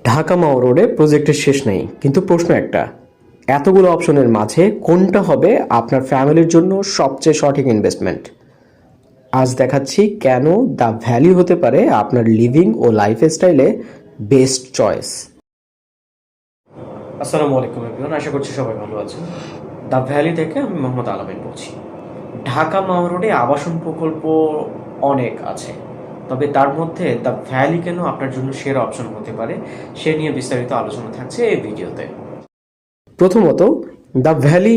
ঢাকা মাও রোডে প্রজেক্টের শেষ নেই, কিন্তু প্রশ্ন একটা, এতগুলো অপশনের মাঝে কোনটা হবে আপনার ফ্যামিলির জন্য সবচেয়ে সঠিক ইনভেস্টমেন্ট। আজ দেখাচ্ছি কেন দ্য ভ্যালি হতে পারে আপনার লিভিং ও লাইফস্টাইলে বেস্ট চয়েস। আসসালামু আলাইকুম এভরিওয়ান, আশা করছি সবাই ভালো আছেন। দ্য ভ্যালি থেকে আমি মোহাম্মদ আলামিন বলছি। ঢাকা মাও রোডে আবাসন প্রকল্প অনেক আছে, তবে তার মধ্যে দ্য ভ্যালি কেন আপনার জন্য সেরা অপশন হতে পারে সে নিয়ে বিস্তারিত আলোচনা থাকছে এই ভিডিওতে। প্রথমত, দ্য ভ্যালি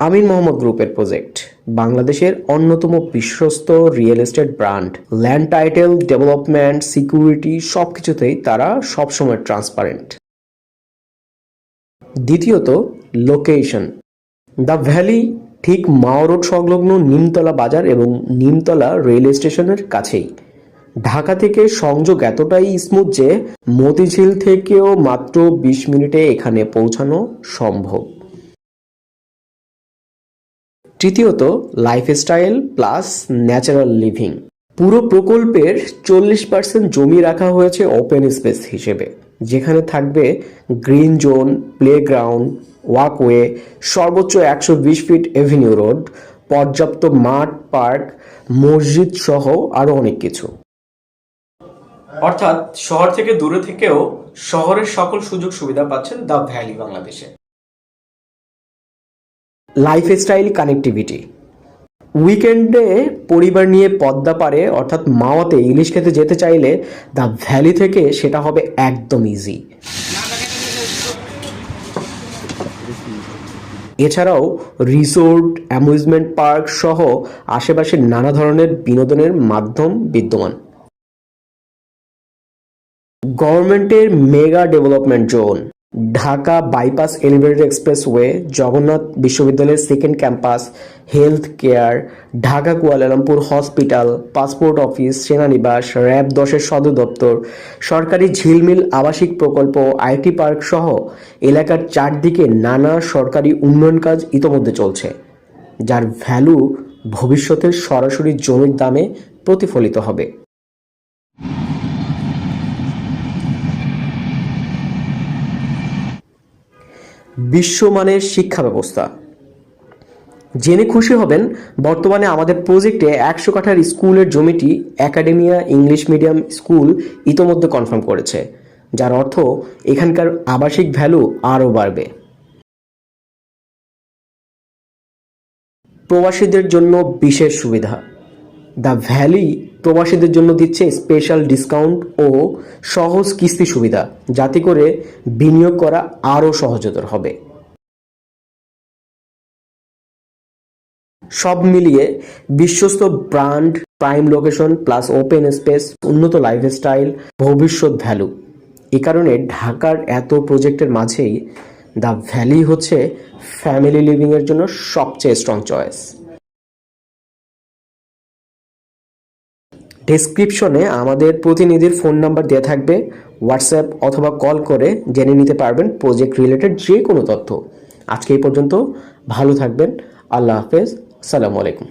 আমিন মোহাম্মদ গ্রুপের প্রজেক্ট। বাংলাদেশের অন্যতম বিশ্বস্ত real estate brand. Land title, development, security সবকিছুতেই তারা সবসময় ট্রান্সপারেন্ট। দ্বিতীয়ত, লোকেশন। দ্য ভ্যালি ঠিক মাও রোড সংলগ্ন নিমতলা বাজার এবং নিমতলা রেল স্টেশনের কাছেই। ঢাকা থেকে সংযোগ এতটাই স্মুথ যে মতিঝিল থেকেও মাত্র 20 মিনিটে এখানে পৌঁছানো সম্ভব। তৃতীয়ত, লাইফস্টাইল প্লাস ন্যাচারাল লিভিং। পুরো প্রকল্পের 40% জমি রাখা হয়েছে ওপেন স্পেস হিসেবে, যেখানে থাকবে গ্রিন জোন, প্লেগ্রাউন্ড, ওয়াকওয়ে, সর্বোচ্চ 120 ফিট এভিনিউ রোড, পর্যাপ্ত মাঠ, পার্ক, মসজিদ সহ আরও অনেক কিছু। অর্থাৎ শহর থেকে দূরে থেকেও শহরের সকল সুযোগ সুবিধা পাচ্ছেন দ্য ভ্যালি বাংলাদেশে। Lifestyle connectivity. উইকেন্ডে পরিবার নিয়ে পদ্মা পারে অর্থাৎ মাওয়াতে ইলিশ খেতে যেতে চাইলে দ্য ভ্যালি থেকে সেটা হবে একদম ইজি। এছাড়াও রিসোর্ট, অ্যামিউজমেন্ট পার্ক সহ আশেপাশে নানা ধরনের বিনোদনের মাধ্যম বিদ্যমান। গভর্নমেন্টের mega development zone. Dhaka bypass elevated expressway, Jagannath বিশ্ববিদ্যালয়ের second campus, health care, Dhaka Kuala Lumpur hospital, passport office, সেনানিবাস, র্যাব 10-এর সদর দপ্তর, সরকারি ঝিলমিল আবাসিক প্রকল্প, আইটি পার্ক সহ এলাকার চারদিকে নানা সরকারি উন্নয়ন কাজ ইতোমধ্যে চলছে, যার ভ্যালু ভবিষ্যতের সরাসরি জমির দামে প্রতিফলিত হবে। বিশ্বমানের শিক্ষা ব্যবস্থা। জেনে খুশি হবেন, বর্তমানে আমাদের প্রজেক্টে 100 কাঠার স্কুলের জমিটি একাডেমিয়া ইংলিশ মিডিয়াম স্কুল ইতোমধ্যে কনফার্ম করেছে, যার অর্থ এখানকার আবাসিক ভ্যালু আরও বাড়বে। প্রবাসীদের জন্য বিশেষ সুবিধা। দ্য ভ্যালি প্রবাসীদের জন্য দিচ্ছে স্পেশাল ডিসকাউন্ট ও সহজ কিস্তি সুবিধা, যাতে করে বিনিয়োগ করা আরও সহজতর হবে। সব মিলিয়ে বিশ্বস্ত brand, prime location plus open space, উন্নত লাইফস্টাইল, ভবিষ্যৎ ভ্যালু। এ কারণে ঢাকার এত প্রজেক্টের মাঝেই দ্য ভ্যালি হচ্ছে ফ্যামিলি লিভিংয়ের জন্য সবচেয়ে স্ট্রং চয়েস। ডেসক্রিপশনে আমাদের প্রতিনিধির ফোন নাম্বার দেওয়া থাকবে, হোয়াটসঅ্যাপ অথবা কল করে জেনে নিতে পারবেন প্রজেক্ট রিলেটেড যে কোনো তথ্য। আজকে এই পর্যন্ত, ভালো থাকবেন, আল্লাহ হাফেজ, আসসালামু আলাইকুম।